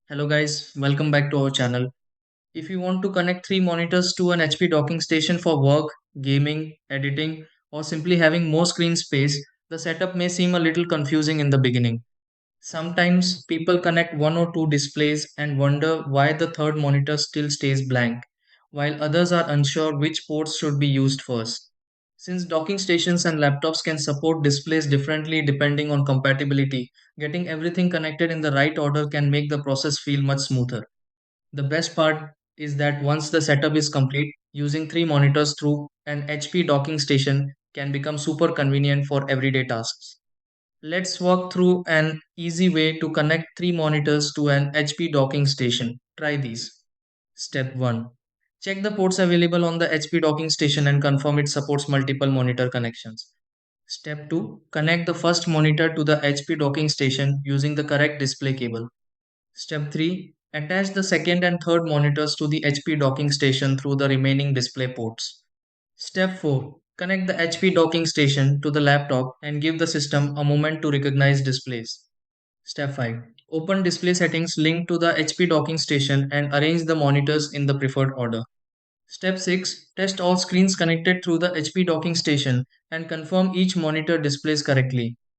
Hello guys, welcome back to our channel. If you want to connect three monitors to an HP docking station for work, gaming, editing, or simply having more screen space, the setup may seem a little confusing in the beginning. Sometimes people connect one or two displays and wonder why the third monitor still stays blank, while others are unsure which ports should be used first. Since docking stations and laptops can support displays differently depending on compatibility, getting everything connected in the right order can make the process feel much smoother. The best part is that once the setup is complete, using three monitors through an HP docking station can become super convenient for everyday tasks. Let's walk through an easy way to connect three monitors to an HP docking station. Try these. Step 1. Check the ports available on the HP docking station and confirm it supports multiple monitor connections. Step 2. Connect the first monitor to the HP docking station using the correct display cable. Step 3. Attach the second and third monitors to the HP docking station through the remaining display ports. Step 4. Connect the HP docking station to the laptop and give the system a moment to recognize displays. Step 5. Open display settings linked to the HP docking station and arrange the monitors in the preferred order. Step 6. Test all screens connected through the HP docking station and confirm each monitor displays correctly.